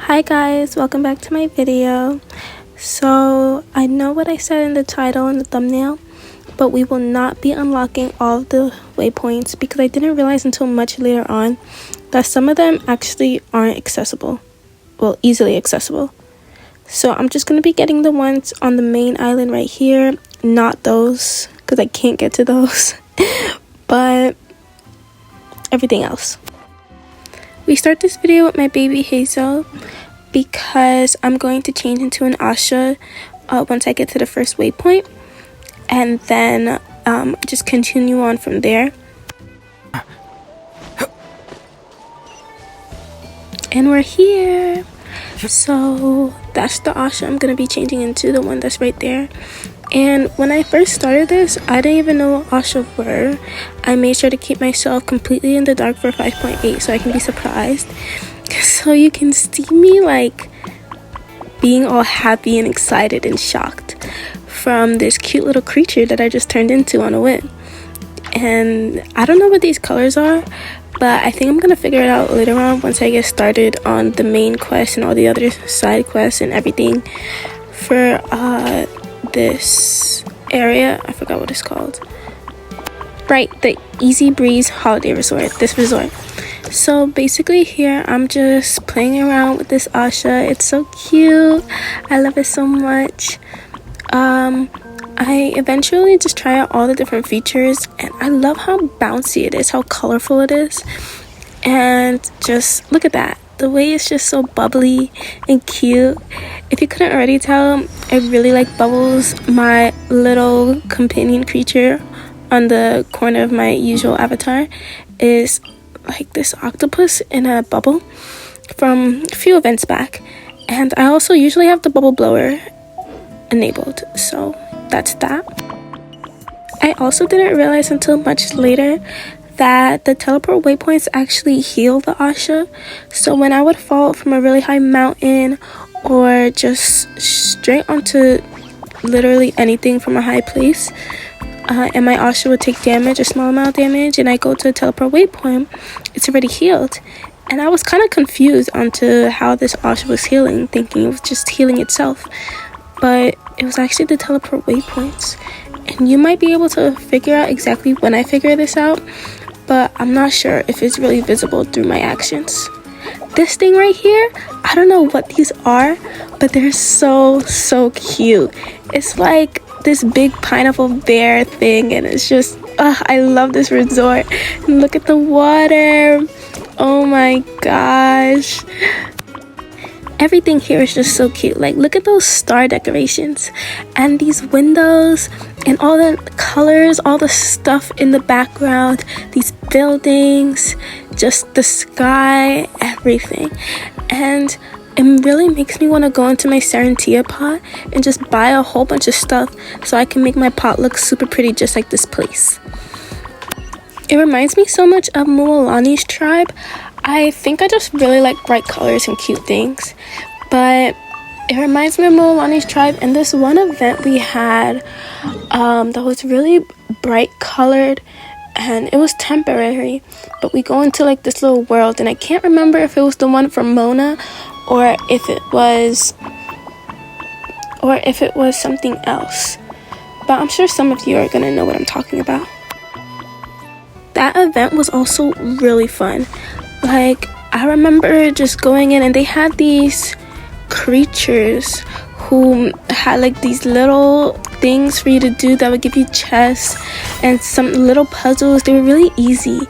Hi guys, welcome back to my video. So I know what I said in the title and the thumbnail, but we will not be unlocking all of the waypoints because I didn't realize until much later on that some of them actually aren't accessible. Well, easily accessible. So I'm just going to be getting the ones on the main island right here, not those because I can't get to those, but everything else. We start this video with my baby Hazel because I'm going to change into an ASHA once I get to the first waypoint, and then just continue on from there. And we're here. So that's the ASHA I'm going to be changing into, the one that's right there. And when I first started this, I didn't even know what ASHA were. I made sure to keep myself completely in the dark for 5.8 so I can be surprised. So you can see me like being all happy and excited and shocked from this cute little creature that I just turned into on a whim. And I don't know what these colors are, but I think I'm gonna figure it out later on once I get started on the main quest and all the other side quests and everything for this area. I forgot what it's called. Right, the Easy Breeze Holiday Resort, this resort. So basically here I'm just playing around with this ASHA. It's so cute. I love it so much. I eventually just try out all the different features, and I love how bouncy it is, how colorful it is, and just look at that. The way it's just so bubbly and cute. If you couldn't already tell, I really like Bubbles, my little companion creature on the corner of my usual avatar is like this octopus in a bubble from a few events back. And I also usually have the bubble blower enabled, so that's that. I also didn't realize until much later that the teleport waypoints actually heal the ASHA. So when I would fall from a really high mountain or just straight onto literally anything from a high place, and my ASHA would take damage, a small amount of damage, and I go to a teleport waypoint, it's already healed. And I was kind of confused onto how this ASHA was healing, thinking it was just healing itself, but it was actually the teleport waypoints. And you might be able to figure out exactly when I figure this out, but I'm not sure if it's really visible through my actions. This thing right here, I don't know what these are, but they're so cute. It's like this big pineapple bear thing, and it's just I love this resort. And look at the water. Oh my gosh, everything here is just so cute. Like, look at those star decorations and these windows and all the colors, all the stuff in the background, these buildings, just the sky, everything. And it really makes me want to go into my Serentia pot and just buy a whole bunch of stuff so I can make my pot look super pretty just like this place. It reminds me so much of Mualani's tribe. I think I just really like bright colors and cute things, but it reminds me of Mualani's tribe. And this one event we had that was really bright colored, and it was temporary, but we go into like this little world, and I can't remember if it was the one from Mona or if it was something else, but I'm sure some of you are gonna know what I'm talking about. That event was also really fun. Like, I remember just going in, and they had these creatures who had like these little things for you to do that would give you chests and some little puzzles. They were really easy,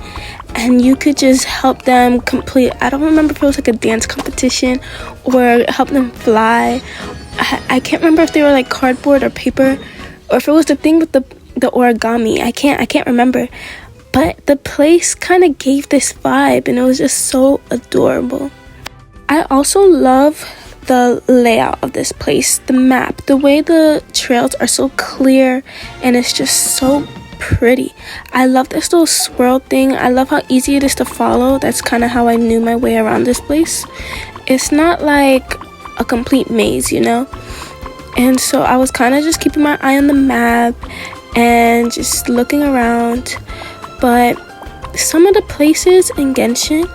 and you could just help them complete. I don't remember if it was like a dance competition or help them fly. I can't remember if they were like cardboard or paper, or if it was the thing with the origami. I can't remember. But the place kind of gave this vibe, and it was just so adorable. I also love the layout of this place, the map, the way the trails are so clear, and it's just so pretty. I love this little swirl thing. I love how easy it is to follow. That's kind of how I knew my way around this place. It's not like a complete maze, you know? And so I was kind of just keeping my eye on the map and just looking around. But some of the places in Genshin,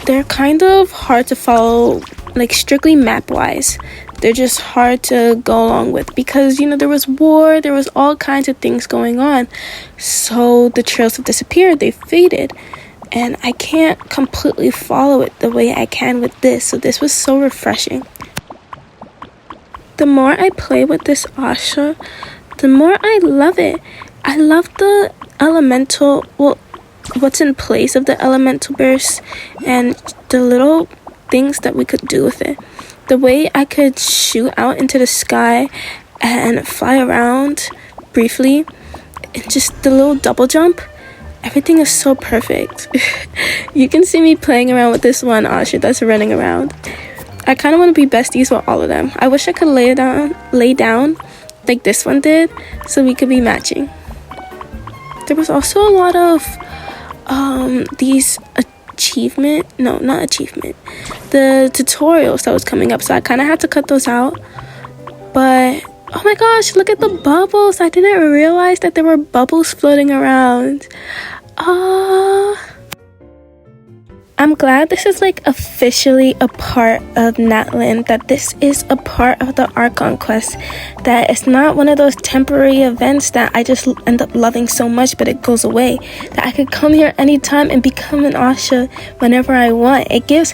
they're kind of hard to follow like strictly map wise, they're just hard to go along with because, you know, there was war, there was all kinds of things going on. So the trails have disappeared, they faded. And I can't completely follow it the way I can with this. So this was so refreshing. The more I play with this ASHA, the more I love it. I love the elemental, well, what's in place of the elemental burst and the little things that we could do with it. The way I could shoot out into the sky and fly around briefly, and just the little double jump. Everything is so perfect. You can see me playing around with this one ASHA that's running around. I kind of want to be besties with all of them. I wish I could lay down like this one did so we could be matching. There was also a lot of these the tutorials that was coming up, so I kind of had to cut those out. But oh my gosh, look at the bubbles. I didn't realize that there were bubbles floating around. I'm glad this is like officially a part of Natlan, that this is a part of the Archon quest, that it's not one of those temporary events that I just end up loving so much but it goes away, that I could come here anytime and become an ASHA whenever I want. It gives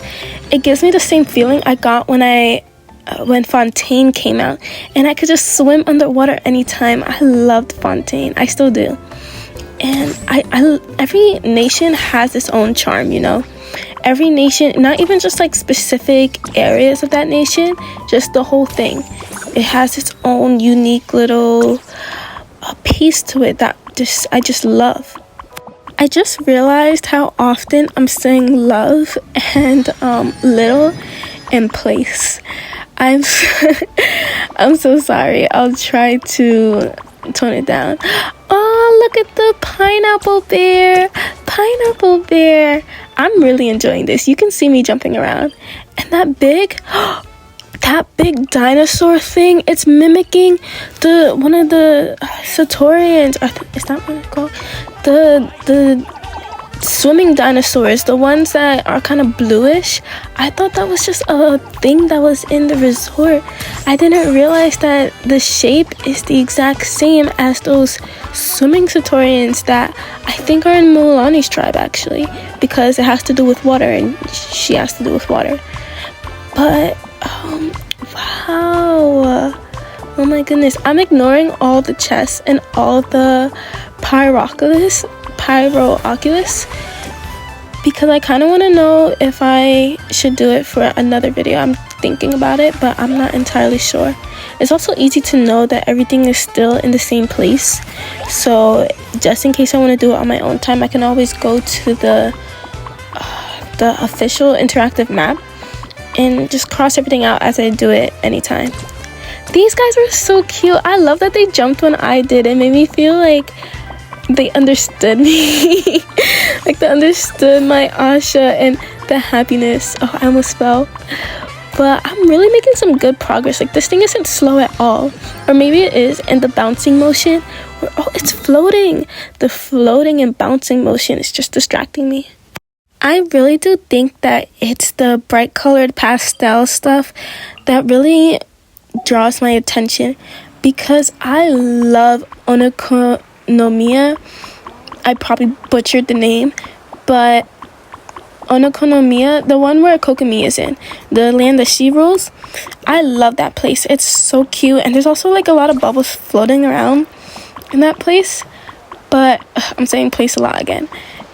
me the same feeling I got when Fontaine came out, and I could just swim underwater anytime. I loved Fontaine. I still do. And every nation has its own charm, you know. Every nation, not even just like specific areas of that nation, just the whole thing. It has its own unique little piece to it that I just love. I just realized how often I'm saying love and little in place. I'm so sorry. I'll try to tone it down. Oh, look at the pineapple bear. Pineapple bear. I'm really enjoying this. You can see me jumping around. And that big dinosaur thing, it's mimicking one of the Saurians. Is that what it's called? The swimming dinosaurs, the ones that are kind of bluish. I thought that was just a thing that was in the resort. I didn't realize that the shape is the exact same as those swimming Saurians that I think are in Mulani's tribe, actually, because it has to do with water and she has to do with water. But wow, oh my goodness, I'm ignoring all the chests and all the Pyroculus because I kind of want to know if I should do it for another video. I'm thinking about it, but I'm not entirely sure. It's also easy to know that everything is still in the same place, so just in case I want to do it on my own time, I can always go to the official interactive map and just cross everything out as I do it anytime. These guys were so cute. I love that they jumped when I did. It made me feel like they understood me. Like they understood my ASHA and the happiness. Oh, I almost fell. But I'm really making some good progress. Like this thing isn't slow at all. Or maybe it is. And the bouncing motion, it's floating. The floating and bouncing motion is just distracting me. I really do think that it's the bright colored pastel stuff that really draws my attention, because I love Onokonomiya. I probably butchered the name, but Onokonomiya, the one where Kokomi is in, the land that she rules, I love that place. It's so cute, and there's also like a lot of bubbles floating around in that place. But I'm saying place a lot again,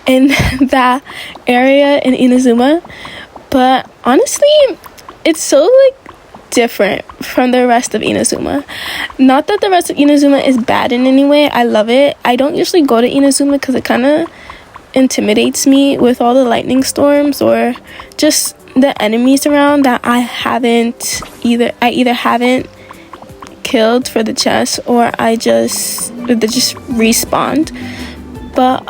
in that area in Inazuma. But honestly, it's so like different from the rest of Inazuma. Not that the rest of Inazuma is bad in any way. I love it. I don't usually go to Inazuma because it kind of intimidates me with all the lightning storms or just the enemies around that I either haven't killed for the chest, or they just respawned. But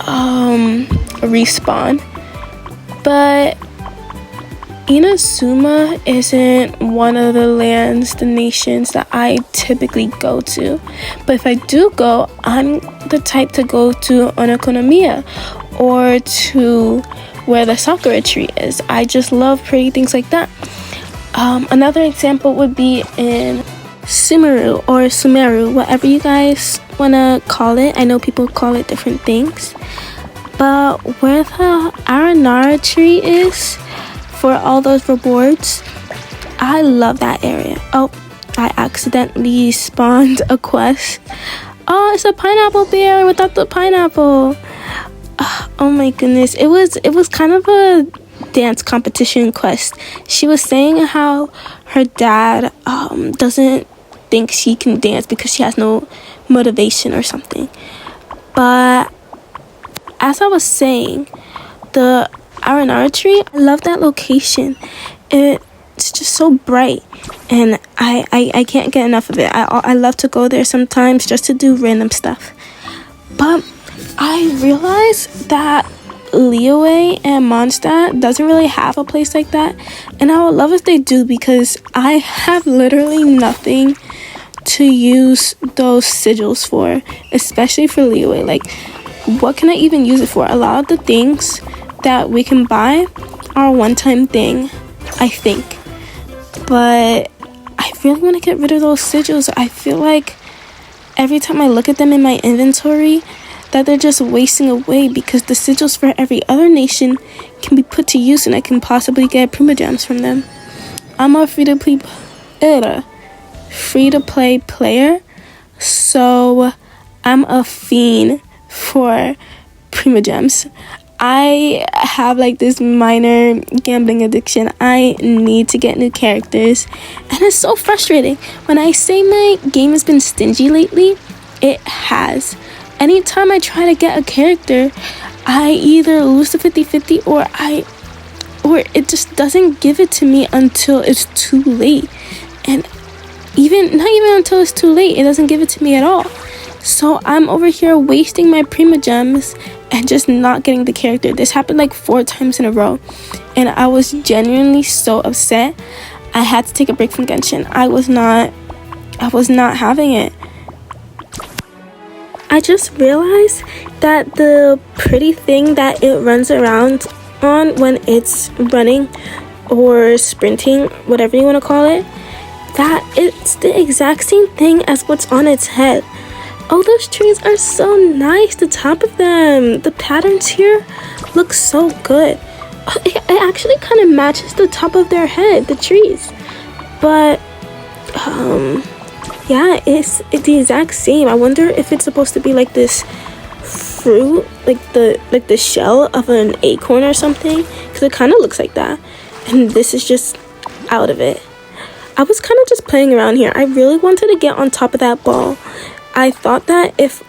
Inazuma isn't one of the nations that I typically go to. But if I do go, I'm the type to go to Onokonomiya or to where the sakura tree is. I just love pretty things like that. Another example would be in Sumeru or Sumeru, whatever you guys want to call it. I know people call it different things. But where the Aranara tree is for all those rewards, I love that area. Oh, I accidentally spawned a quest. Oh, it's a pineapple bear without the pineapple. Oh my goodness. It was kind of a dance competition quest. She was saying how her dad doesn't think she can dance because she has no motivation or something. But as I was saying, the Aranara tree, I love that location. It's just so bright, and I can't get enough of it. I love to go there sometimes just to do random stuff. But I realized that Liyue and Mondstadt doesn't really have a place like that, and I would love if they do, because I have literally nothing to use those sigils for, especially for Liyue. Like, what can I even use it for? A lot of the things that we can buy are a one-time thing, I think. But I really want to get rid of those sigils. I feel like every time I look at them in my inventory, that they're just wasting away, because the sigils for every other nation can be put to use and I can possibly get primogems from them. I'm a free-to-play player, so I'm a fiend for primogems. I have like this minor gambling addiction. I need to get new characters, and it's so frustrating. When I say my game has been stingy lately, it has. Anytime I try to get a character, I either lose the 50-50 or it just doesn't give it to me until it's too late. And not even until it's too late, it doesn't give it to me at all. So I'm over here wasting my primogems and just not getting the character. This happened like 4 times in a row, and I was genuinely so upset. I had to take a break from Genshin. I was not having it. I just realized that the pretty thing that it runs around on when it's running or sprinting, whatever you want to call it, that it's the exact same thing as what's on its head. Oh, those trees are so nice, the top of them. The patterns here look so good. It actually kind of matches the top of their head, the trees. But, yeah, it's the exact same. I wonder if it's supposed to be like this fruit, like the shell of an acorn or something, because it kind of looks like that. And this is just out of it. I was kind of just playing around here. I really wanted to get on top of that ball. I thought that if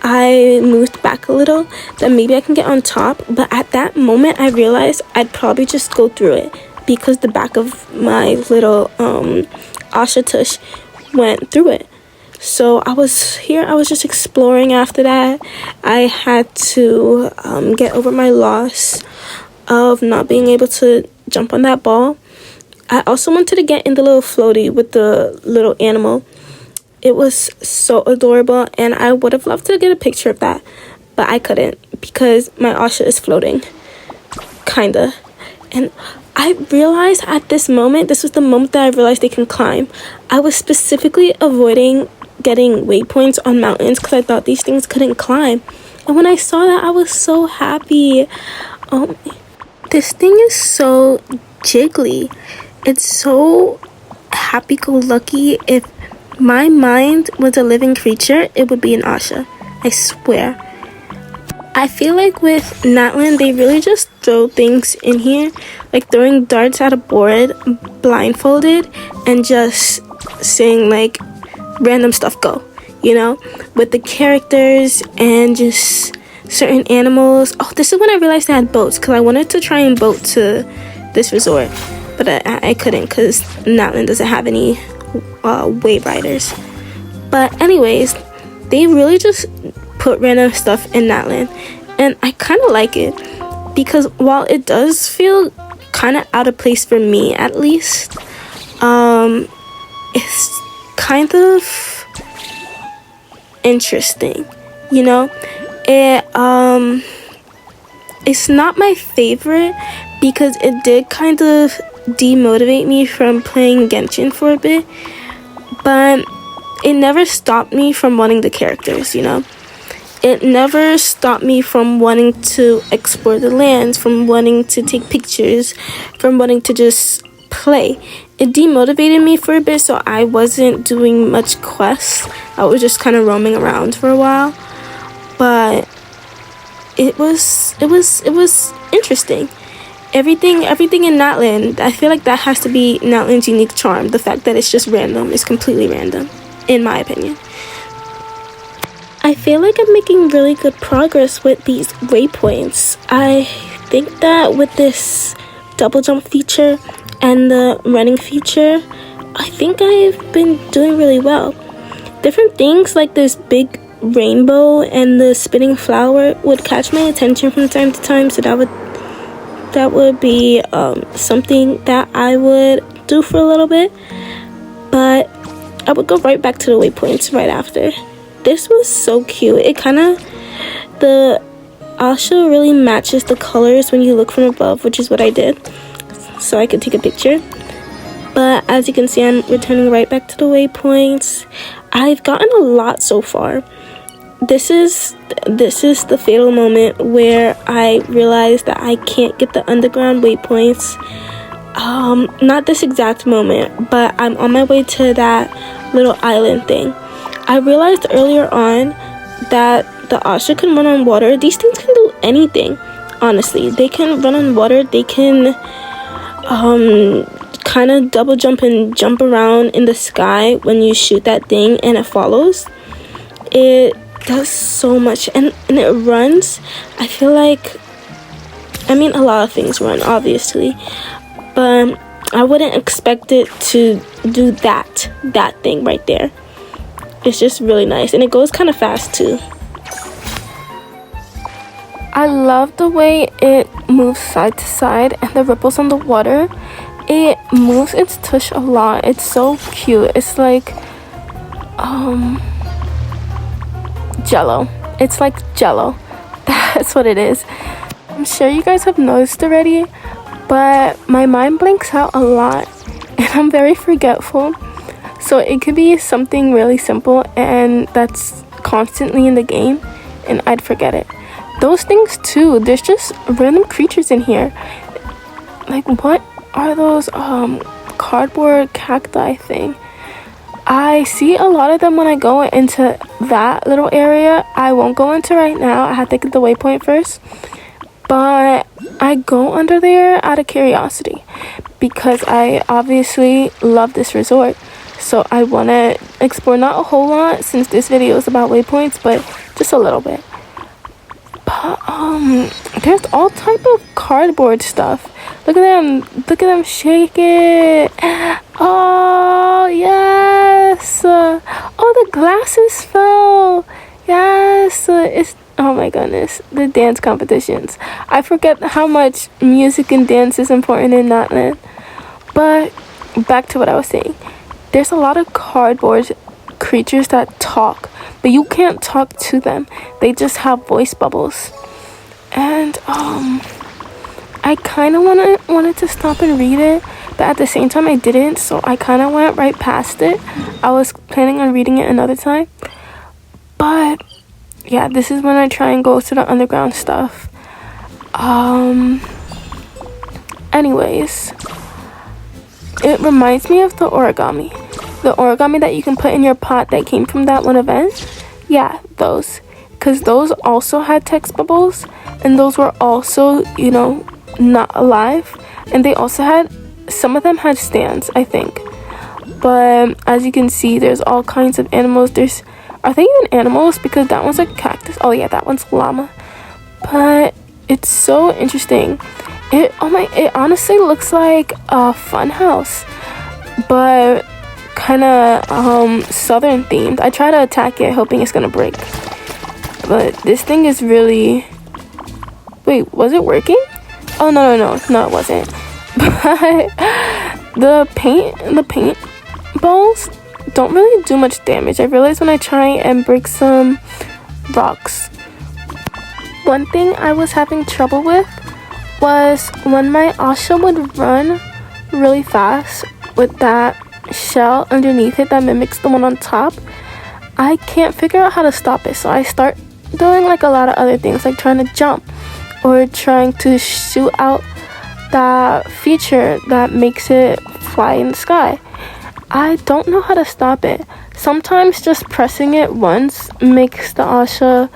I moved back a little, then maybe I can get on top. But at that moment, I realized I'd probably just go through it, because the back of my little ASHA tush went through it. So I was just exploring after that. I had to get over my loss of not being able to jump on that ball. I also wanted to get in the little floaty with the little animal. It was so adorable, and I would have loved to get a picture of that, but I couldn't because my ASHA is floating, kinda. And I realized at this moment, this was the moment that I realized they can climb. I was specifically avoiding getting waypoints on mountains because I thought these things couldn't climb. And when I saw that, I was so happy. This thing is so jiggly. It's so happy-go-lucky. If my mind was a living creature, it would be an ASHA. I swear. I feel like with Natlan, they really just throw things in here, like throwing darts at a board, blindfolded, and just saying like random stuff go, you know, with the characters and just certain animals. Oh, this is when I realized I had boats, because I wanted to try and boat to this resort, but I couldn't because Natlan doesn't have any wave riders. But anyways, they really just put random stuff in Natlan, and I kind of like it, because while it does feel kind of out of place for me, at least, it's kind of interesting, you know. It's not my favorite because it did kind of demotivate me from playing Genshin for a bit, but it never stopped me from wanting the characters, you know? It never stopped me from wanting to explore the lands, from wanting to take pictures, from wanting to just play. It demotivated me for a bit, so I wasn't doing much quests. I was just kind of roaming around for a while, but it was interesting. Everything in Natland, I feel like that has to be Natland's unique charm. The fact that it's just random is completely random, in my opinion. I feel like I'm making really good progress with these waypoints. I think that with this double jump feature and the running feature, I think I've been doing really well. Different things like this big rainbow and the spinning flower would catch my attention from time to time, so that would be something that I would do for a little bit, but I would go right back to the waypoints right after. This was so cute. It the ASHA really matches the colors when you look from above, which is what I did, so I could take a picture. But as you can see, I'm returning right back to the waypoints. I've gotten a lot so far. This is the fatal moment where I realized that I can't get the underground waypoints. Not this exact moment, but I'm on my way to that little island thing. I realized earlier on that the ASHA can run on water. These things can do anything, honestly. They can run on water. They can kind of double jump and jump around in the sky when you shoot that thing and it follows. It does so much, and it runs. I feel like, I mean, a lot of things run, obviously, but I wouldn't expect it to do that thing right there. It's just really nice, and it goes kind of fast too. I love the way it moves side to side and the ripples on the water. It moves its tush a lot. It's so cute. It's like Jello. It's like Jello. That's what it is. I'm sure you guys have noticed already, but my mind blanks out a lot and I'm very forgetful. So it could be something really simple and that's constantly in the game and I'd forget it. Those things too. There's just random creatures in here. Like, what are those cardboard cacti thing? I see a lot of them when I go into that little area. I won't go into right now. I have to get the waypoint first. But I go under there out of curiosity because I obviously love this resort. So I want to explore not a whole lot since this video is about waypoints, but just a little bit. But there's all type of cardboard stuff. Look at them shake it. Oh yes. Oh, the glasses fell. Yes. It's, oh my goodness, the dance competitions. I forget how much music and dance is important in Natland. But back to what I was saying. There's a lot of cardboard creatures that talk, but you can't talk to them. They just have voice bubbles. And I kind of wanted to stop and read it, but at the same time I didn't, so I kind of went right past it. I was planning on reading it another time. But yeah, this is when I try and go to the underground stuff. Anyways, it reminds me of the origami that you can put in your pot that came from that one event. Yeah, those, because those also had text bubbles and those were also, you know, not alive, and they also had, some of them had stands, I think. But as you can see, there's all kinds of animals. Are they even animals? Because that one's like a cactus. Oh yeah, that one's llama. But it's so interesting. It honestly looks like a fun house, but kind of southern themed. I try to attack it hoping it's gonna break, but this thing is really, wait, was it working? Oh no, it wasn't. But the paint balls don't really do much damage. I realized when I try and break some rocks. One thing I was having trouble with was when my ASHA would run really fast with that shell underneath it that mimics the one on top. I can't figure out how to stop it, so I start doing like a lot of other things, like trying to jump or trying to shoot out that feature that makes it fly in the sky. I don't know how to stop it. Sometimes just pressing it once makes the ASHA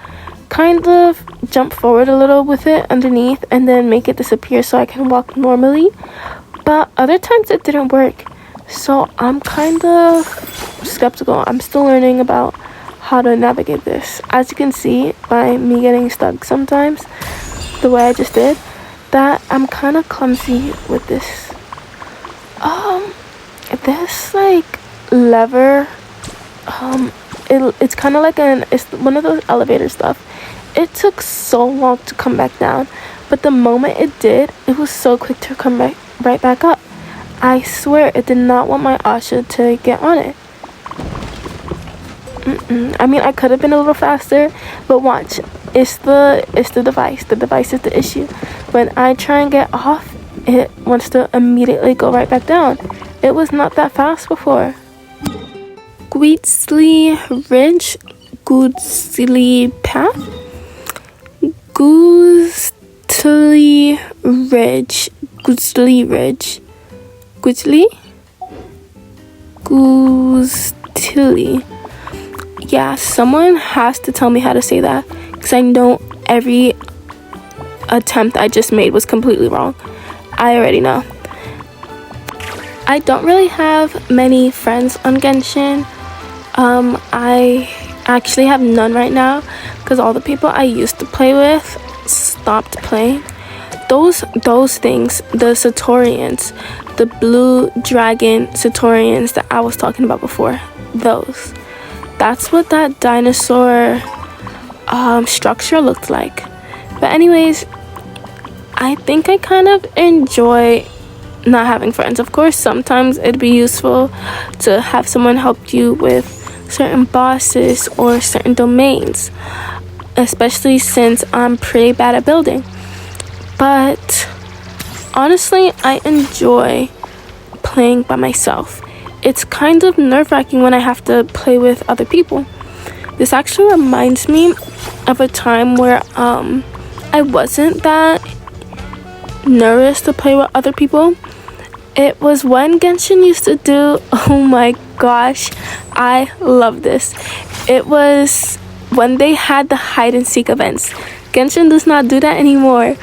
kind of jump forward a little with it underneath and then make it disappear so I can walk normally. But other times it didn't work. So I'm kind of skeptical. I'm still learning about how to navigate this. As you can see by me getting stuck sometimes, the way I just did, that I'm kind of clumsy with this. This like lever, it's kind of like it's one of those elevator stuff. It took so long to come back down, but the moment it did, it was so quick to come right back up. I swear it did not want my ASHA to get on it. I mean, I could have been a little faster, but watch, it's the device. The device is the issue. When I try and get off, it wants to immediately go right back down. It was not that fast before. Goodsly Ridge, Goodsly Path, Goodsly Ridge, Goodsly Ridge, Goodsly. Yeah, someone has to tell me how to say that, because I know every attempt I just made was completely wrong. I already know. I don't really have many friends on Genshin. I actually have none right now because all the people I used to play with stopped playing. Those things, the Satorians, the blue dragon Satorians that I was talking about before, that's what that dinosaur structure looked like. But anyways, I think I kind of enjoy not having friends. Of course, sometimes it'd be useful to have someone help you with certain bosses or certain domains, especially since I'm pretty bad at building. But honestly, I enjoy playing by myself. It's kind of nerve-wracking when I have to play with other people. This actually reminds me of a time where I wasn't that nervous to play with other people. It was when Genshin used to do, oh my gosh, I love this. It was when they had the hide and seek events. Genshin does not do that anymore.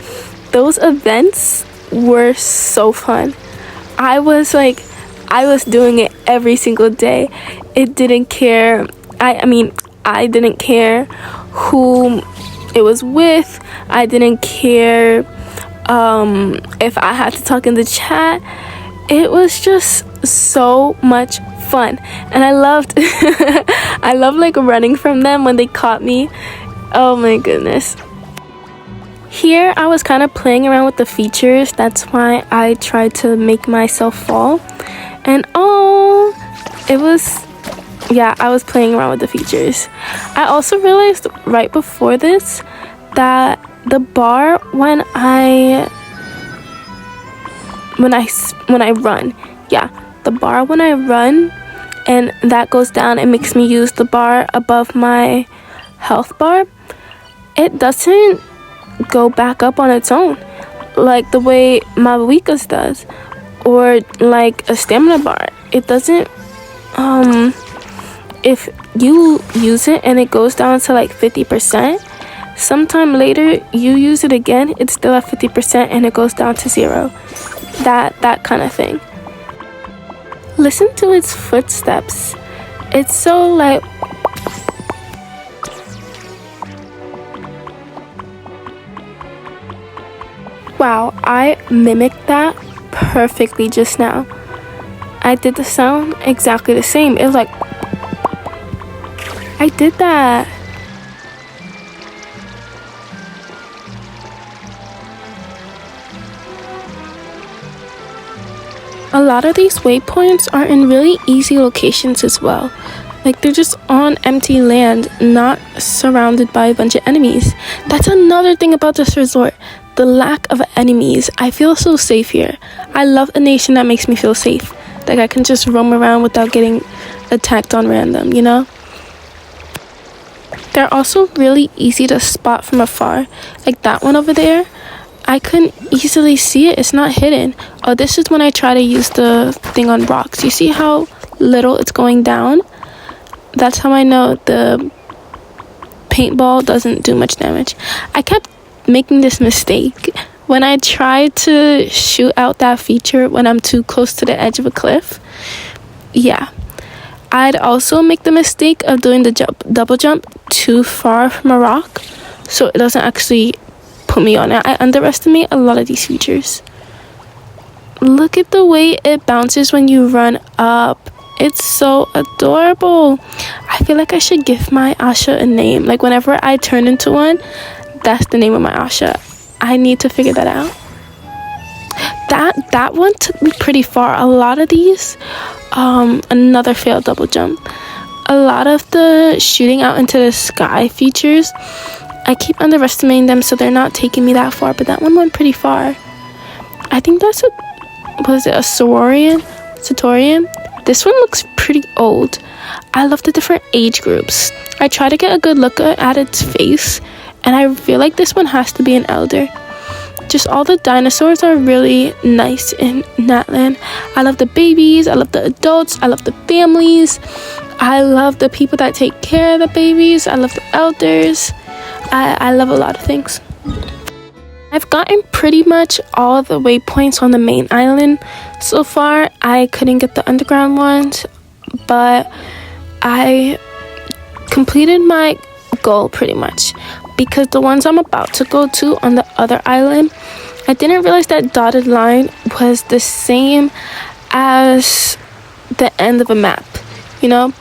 Those events were so fun. I was doing it every single day. It didn't care. I didn't care who it was with. I didn't care if I had to talk in the chat. It was just so much fun, and I loved I love like running from them when they caught me. Oh my goodness. Here I was kind of playing around with the features. That's why I tried to make myself fall. And I was playing around with the features. I also realized right before this that the bar when I run, the bar when I run and that goes down, it makes me use the bar above my health bar. It doesn't go back up on its own like the way Mabuika's does, or like a stamina bar. It doesn't. If you use it and it goes down to like 50%, sometime later you use it again, it's still at 50% and it goes down to 0. That kind of thing. Listen to its footsteps. It's so like, wow, I mimicked that perfectly just now. I did the sound exactly the same. It was like, I did that. A lot of these waypoints are in really easy locations as well. Like they're just on empty land, not surrounded by a bunch of enemies. That's another thing about this resort. the lack of enemies. I feel so safe here. I love a nation that makes me feel safe. Like I can just roam around without getting attacked on random, you know? They're also really easy to spot from afar. Like that one over there, I couldn't easily see it. It's not hidden. Oh, this is when I try to use the thing on rocks. You see how little it's going down? That's how I know the paintball doesn't do much damage. I kept making this mistake when I tried to shoot out that feature when I'm too close to the edge of a cliff. Yeah, I'd also make the mistake of doing the double jump too far from a rock, so it doesn't actually put me on it. I underestimate a lot of these features. Look at the way it bounces when you run up. It's so adorable. I feel like I should give my ASHA a name. Like whenever I turn into one, that's the name of my ASHA. I need to figure that out. That one took me pretty far. A lot of these, another failed double jump. A lot of the shooting out into the sky features, I keep underestimating them, so they're not taking me that far, but that one went pretty far. I think that's a Saurian? This one looks pretty old. I love the different age groups. I try to get a good look at its face, and I feel like this one has to be an elder. Just all the dinosaurs are really nice in Natlan. I love the babies, I love the adults, I love the families. I love the people that take care of the babies. I love the elders. I love a lot of things. I've gotten pretty much all the waypoints on the main island so far. I couldn't get the underground ones, but I completed my goal pretty much, because the ones I'm about to go to on the other island, I didn't realize that dotted line was the same as the end of a map, you know?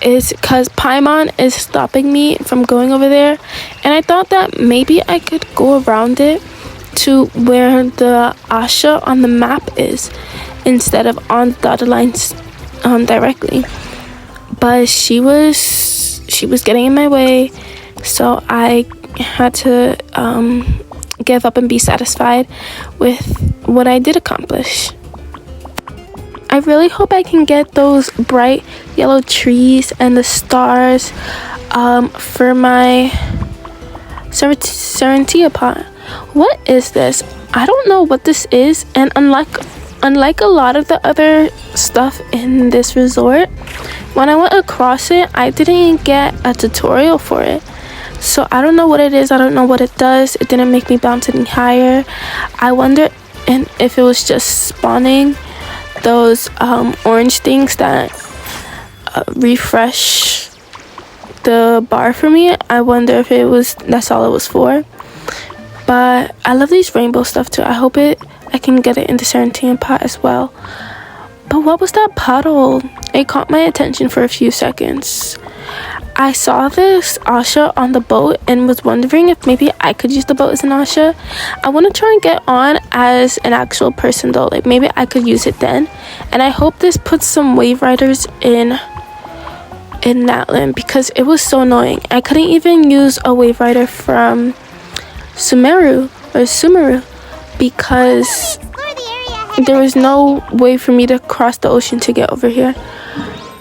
Is because Paimon is stopping me from going over there, and I thought that maybe I could go around it to where the ASHA on the map is instead of on the dotted lines directly. But she was getting in my way, so I had to give up and be satisfied with what I did accomplish. I really hope I can get those bright yellow trees and the stars for my Serentia pot. What is this? I don't know what this is, and unlike a lot of the other stuff in this resort, when I went across it, I didn't get a tutorial for it. So I don't know what it is. I don't know what it does. It didn't make me bounce any higher. I wonder if it was just spawning those orange things that refresh the bar for me. I wonder if that's all it was for. But I love these rainbow stuff too. I hope I can get it in the Serentine pot as well. But what was that puddle? It caught my attention for a few seconds. I saw this ASHA on the boat and was wondering if maybe I could use the boat as an ASHA. I want to try and get on as an actual person though. Like maybe I could use it then. And I hope this puts some wave riders in Natlan, because it was so annoying. I couldn't even use a wave rider from Sumeru because there was no way for me to cross the ocean to get over here.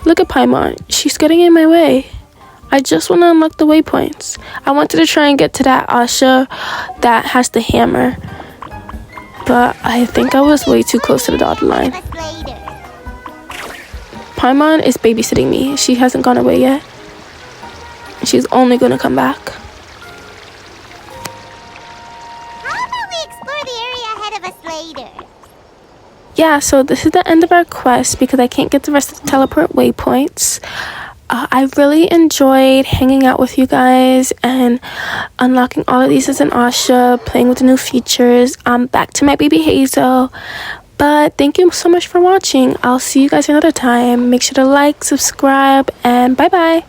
Look at Paimon. She's getting in my way. I just want to unlock the waypoints. I wanted to try and get to that ASHA that has the hammer, but I think I was way too close to the dotted line. Paimon is babysitting me. She hasn't gone away yet. She's only going to come back. How about we explore the area ahead of us later? Yeah, so this is the end of our quest because I can't get the rest of the teleport waypoints. I really enjoyed hanging out with you guys and unlocking all of these as an ASHA, playing with the new features. I'm back to my baby Hazel. But thank you so much for watching. I'll see you guys another time. Make sure to like, subscribe, and bye-bye.